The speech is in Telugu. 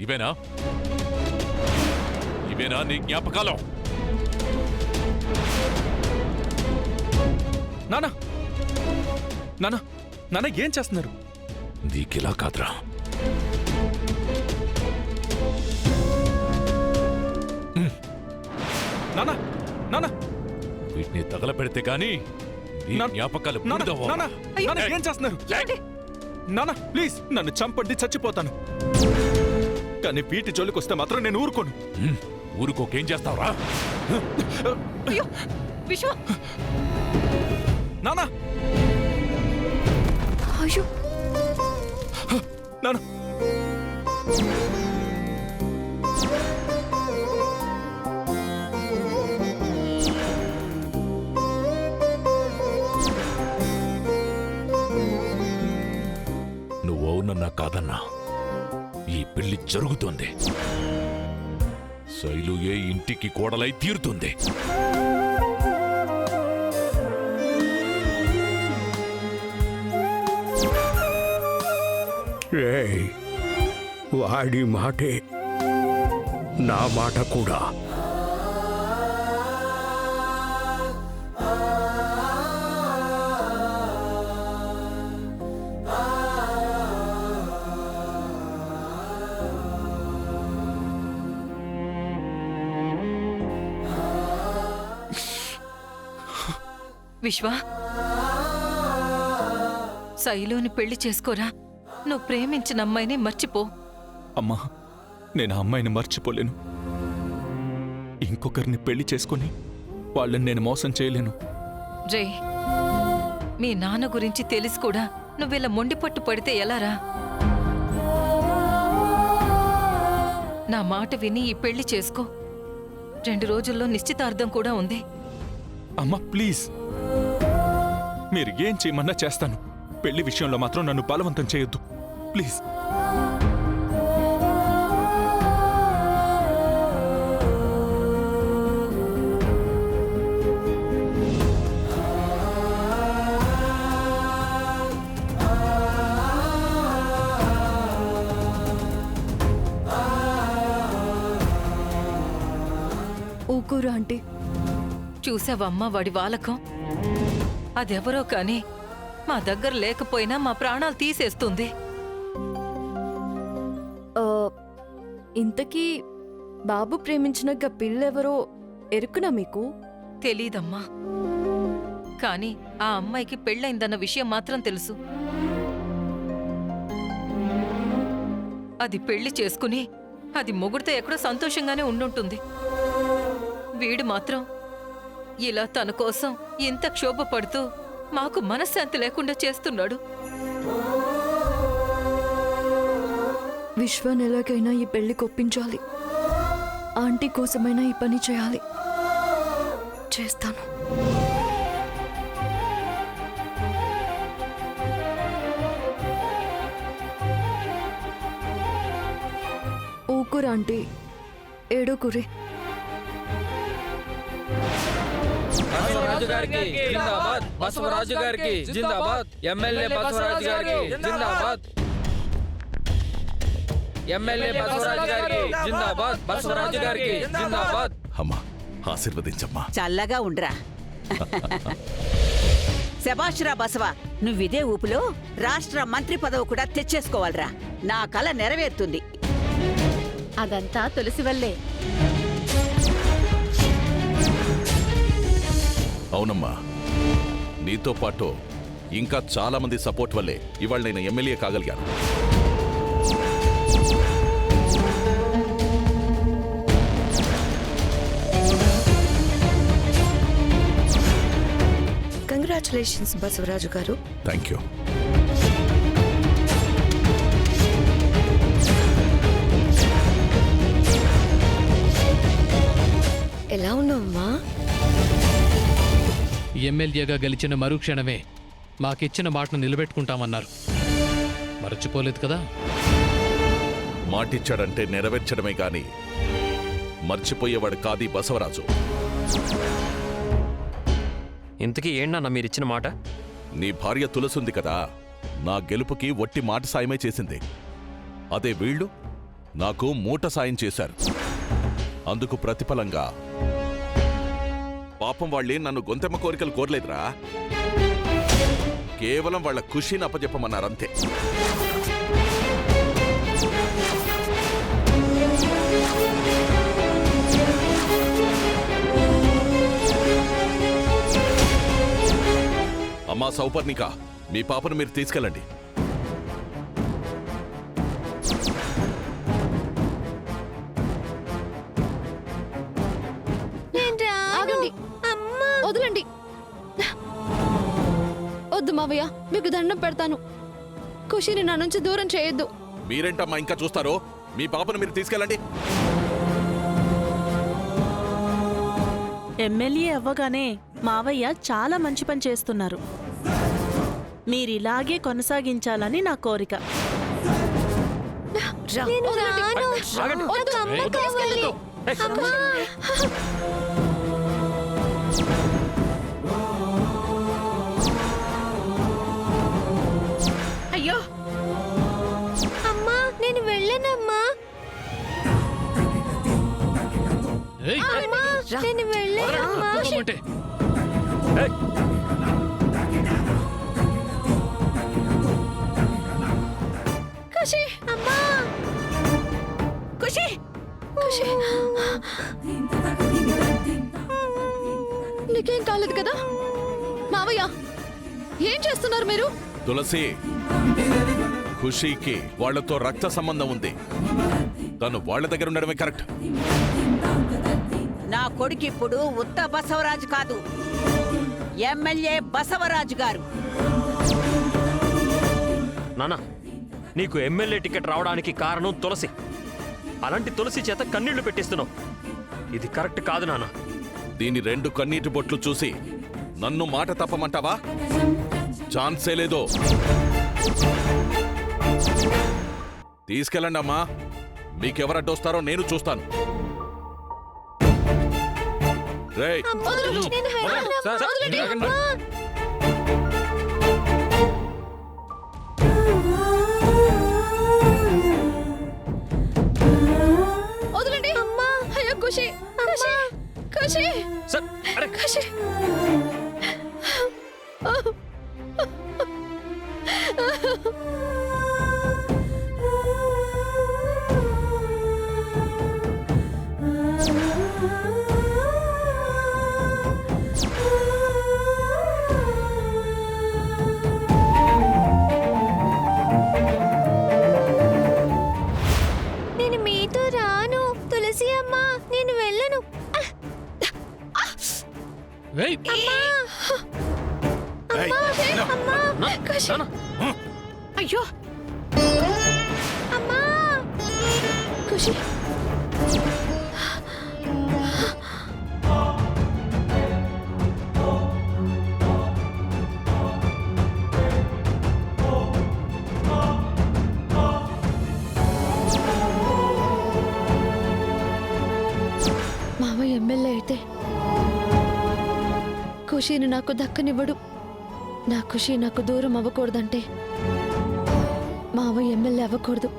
ఇవేనా ఇవేనా నీ జ్ఞాపకాలు? నానా నానా నాన్న ఏం చేస్తున్నారు? నీకిలా కాదురా. నానా నానా వీటిని తగలపెడితే గాని నీ జ్ఞాపకాలు పూర్తవవు. నానా ఏం చేస్తున్నారు? నానా ప్లీజ్ నన్ను చంపండి, చచ్చిపోతాను. కానీ వీటి జోలికి వస్తే మాత్రం నేను ఊరుకోను. ఊరుకోకేం చేస్తావురా? విశ్వ నానా అయ్యో నానా నువ్వవునన్నా కాదన్నా ఈ పెళ్లి జరుగుతోంది. శైలు ఏ ఇంటికి కోడలై తీరుతుంది. వాడి మాటే నా మాట కూడా. విశ్వ శైలుని పెళ్లి చేసుకోరా. నువ్వు ప్రేమించిన అమ్మాయిని మర్చిపో. అమ్మా నేను ఆ అమ్మాయిని మర్చిపోలేను. ఇంకొకరిని పెళ్లి చేసుకుని వాళ్ళని నేను మోసం చేయలేను. రే మీ నాన్న గురించి తెలిసి కూడా నువ్విలా మొండిపట్టు పడితే ఎలారా? నా మాట విని ఈ పెళ్లి చేసుకో. 2 రోజుల్లో నిశ్చితార్థం కూడా ఉంది. అమ్మా ప్లీజ్, మీరు ఏం చేయమన్నా చేస్తాను. పెళ్లి విషయంలో మాత్రం నన్ను బలవంతం చేయొద్దు ప్లీజ్. ఊకూరు ఆంటీ. చూసావమ్మా వాడి వాలకం? అదెవరో కాని మా దగ్గర లేకపోయినా మా ప్రాణాలు తీసేస్తుంది. ఇంతకీ బాబు ప్రేమించిన పిల్లెవరో ఎరుకునా మీకు? తెలీదమ్మా, కాని ఆ అమ్మాయికి పెళ్ళైందన్న విషయం మాత్రం తెలుసు. అది పెళ్లి చేసుకుని అది మొగుడితో ఎక్కడో సంతోషంగానే ఉండుంటుంది. వీడు మాత్రం ఇలా తన కోసం ఇంత క్షోభపడుతూ మాకు మనశ్శాంతి లేకుండా చేస్తున్నాడు. విశ్వాన్ ఎలాగైనా ఈ పెళ్లి కొప్పించాలి. ఆంటీ కోసమైనా ఈ పని చేయాలి. చేస్తాను. ఊకురు ఆంటీ, ఏడోకురే. బసవరాజు గారికి జిందాబాద్, బసవరాజు గారికి జిందాబాద్, ఎమ్మెల్యే బసవరాజు గారికి జిందాబాద్, ఎమ్మెల్యే బసవరాజు గారికి జిందాబాద్, బసవరాజు గారికి జిందాబాద్. అమ్మా ఆశీర్వదించమ్మా. చల్లగా ఉండ్రా. శభాష్రా బసవ, నువ్విదే ఊపులో రాష్ట్ర మంత్రి పదవి కూడా తెచ్చేసుకోవాలరా. నా కల నెరవేరుతుంది. అదంతా తులసి వల్లే. అవునమ్మా, నీతో పాటు ఇంకా చాలా మంది సపోర్ట్ వల్లే ఇవాళ నేను ఎమ్మెల్యే కాగలిగాను. కంగ్రాచులేషన్స్ బసవరాజు గారు. Thank you. ఎలా ఉన్నావమ్మా? ఎమ్మెల్యేగా గెలిచిన మరుక్షణమే మాకిచ్చిన మాటను నిలబెట్టుకుంటామన్నారు. మరచిపోలేదు కదా? మాటిచ్చాడంటే నెరవేర్చడమే గాని మర్చిపోయేవాడు కాది బసవరాజు. ఇంతకీ ఏంటన్నా మీరిచ్చిన మాట? నీ భార్య తులసుంది కదా, నా గెలుపుకి వట్టి మాట సాయమే చేసింది. అదే వీళ్ళు నాకు మూట సాయం చేశారు. అందుకు ప్రతిఫలంగా పాపం వాళ్ళే నన్ను గొంతెమ్మ కోరికలు కోరలేదురా, కేవలం వాళ్ళ ఖుషీని అప్పజెప్పమన్నారంతే. అమ్మా సౌపర్ణిక, మీ పాపను మీరు తీసుకెళ్ళండి. ఆగండి, వదలండి. వద్దు మావయ్య, మీకు దండం పెడతాను. ఖుషిని నా నుంచి దూరం చేయొద్దు. మీరేంటమ్మా ఇంకా చూస్తారో? మీ పాపను మీరు తీసుకెళ్ళండి. ఎమ్మెల్యే అవ్వగానే మావయ్య చాలా మంచి పని చేస్తున్నారు. మీరిలాగే కొనసాగించాలని నా కోరిక. అయ్యో అమ్మా, నేను వెళ్ళనమ్మా. ఏయ్, నేను వెళ్ళనమ్మా. వదలమంటే. ఖుషి, అమ్మా. ఖుషి, ఖుషి, నీకేం కాలేదు కదా? మావయ్య, ఏం చేస్తున్నారు మీరు? తులసి, ఖుషీకి వాళ్లతో రక్త సంబంధం ఉంది. తను వాళ్ళ దగ్గర ఉండడమే కరెక్ట్. నా కొడుకిప్పుడు ఉత్త బసవరాజు కాదు, ఎమ్మెల్యే బసవరాజు గారు. నానా, నీకు ఎమ్మెల్యే టికెట్ రావడానికి కారణం తులసి. అలాంటి తులసి చేత కన్నీళ్లు పెట్టిస్తున్నావు. ఇది కరెక్ట్ కాదు నాన్న. దీని 2 కన్నీటి బొట్లు చూసి నన్ను మాట తప్పమంటావా? ఛాన్సే లేదో. తీసుకెళ్ళండి అమ్మా. మీకెవరడ్డొస్తారో నేను చూస్తాను. రేయ్, వదలండి. అమ్మా, అయ్యో ఖుషి, ఖుషి, ఖుషి, సార్, అరే ఖుషి. నేను మీతో రాను తులసి అమ్మా, నేను వెళ్ళను. ఏయ్, రేయ్, no. అయ్యో అమ్మా, ఖుషి. మావయ్య ఎమ్మెల్యే అయితే ఖుషిని నాకు దక్కనివ్వడు. నా ఖుషి నాకు దూరం అవ్వకూడదంటే మావయ్య ఎమ్మెల్యే అవ్వకూడదు.